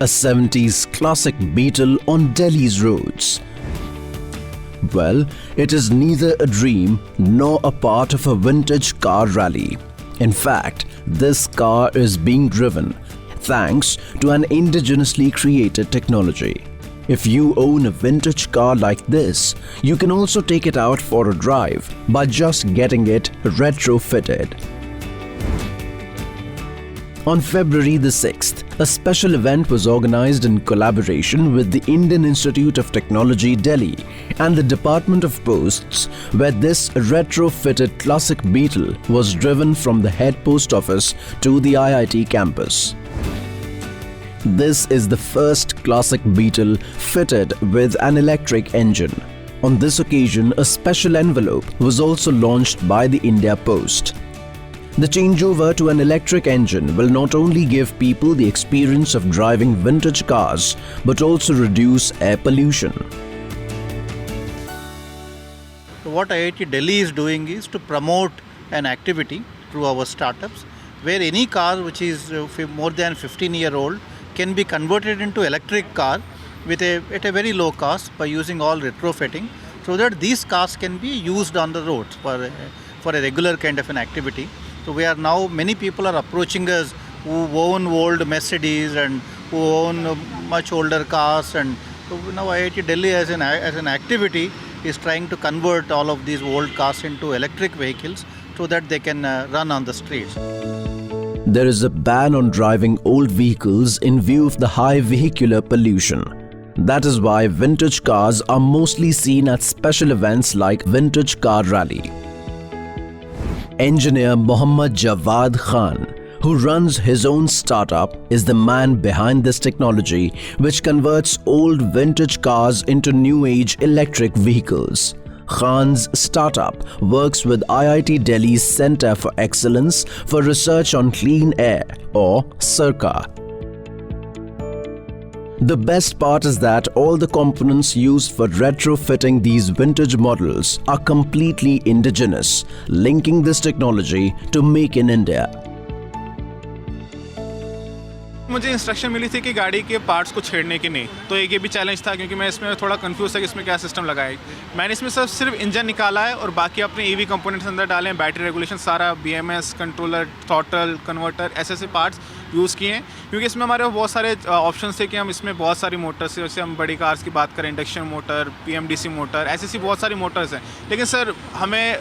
a 70s classic Beetle on Delhi's roads? Well, it is neither a dream nor a part of a vintage car rally. In fact, this car is being driven thanks to an indigenously created technology. If you own a vintage car like this, you can also take it out for a drive by just getting it retrofitted. On February the 6th, a special event was organized in collaboration with the Indian Institute of Technology, Delhi, and the Department of Posts, where this retrofitted classic Beetle was driven from the head post office to the IIT campus. This is the first classic Beetle fitted with an electric engine. On this occasion, a special envelope was also launched by the India Post. The changeover to an electric engine will not only give people the experience of driving vintage cars, but also reduce air pollution. What IIT Delhi is doing is to promote an activity through our startups where any car which is more than 15-year-old can be converted into electric car at a very low cost by using all retrofitting, so that these cars can be used on the roads for a regular kind of an activity. So many people are approaching us who own old Mercedes and who own much older cars, and so now IIT Delhi as an activity is trying to convert all of these old cars into electric vehicles so that they can run on the streets. There is a ban on driving old vehicles in view of the high vehicular pollution. That is why vintage cars are mostly seen at special events like Vintage Car Rally. Engineer Mohammad Jawad Khan, who runs his own startup, is the man behind this technology which converts old vintage cars into new-age electric vehicles. Khan's startup works with IIT Delhi's Centre for Excellence for Research on Clean Air, or CERCA. The best part is that all the components used for retrofitting these vintage models are completely indigenous, linking this technology to Make in India. मुझे instruction मिली थी कि गाड़ी के parts को छेड़ने की नहीं, तो एक ये भी चैलेंज था क्योंकि मैं इसमें थोड़ा कंफ्यूज था कि इसमें क्या सिस्टम लगाए। मैंने इसमें सिर्फ इंजन निकाला है और बाकी अपने ईवी कंपोनेंट्स अंदर डाले हैं, बैटरी रेगुलेशन सारा, BMS, कंट्रोलर, थ्रॉटल, कन्वर्टर, ऐसे पार्ट्स यूज़ किए हैं, क्योंकि इसमें हमारे बहुत सारे ऑप्शन थे कि हम इसमें बहुत सारी मोटर्स, जैसे हम बड़ी कार्स की बात करें, इंडक्शन मोटर, PMDC मोटर, ऐसी बहुत सारी मोटर्स हैं। लेकिन सर हमें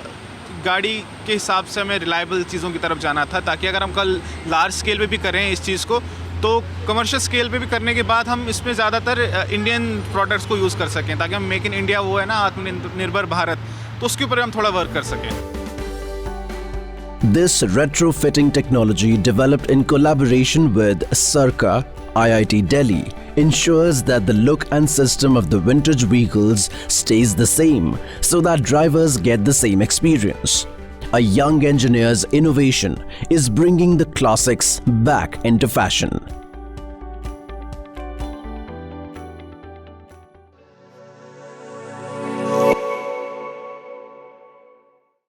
गाड़ी के हिसाब से हमें रिलायबल चीज़ों की तरफ जाना था, ताकि अगर हम कल लार्ज स्केल पे भी करें इस चीज़ को, तो कमर्शियल स्केल पे भी करने के बाद हम इसमें ज़्यादातर इंडियन प्रोडक्ट्स को यूज़ कर सकें, ताकि हम मेक इन इंडिया वो है ना, आत्मनिर्भर भारत, तो उसके ऊपर हम थोड़ा वर्क कर सकें। This retrofitting technology, developed in collaboration with CERCA, IIT Delhi, ensures that the look and system of the vintage vehicles stays the same, so that drivers get the same experience. A young engineer's innovation is bringing the classics back into fashion.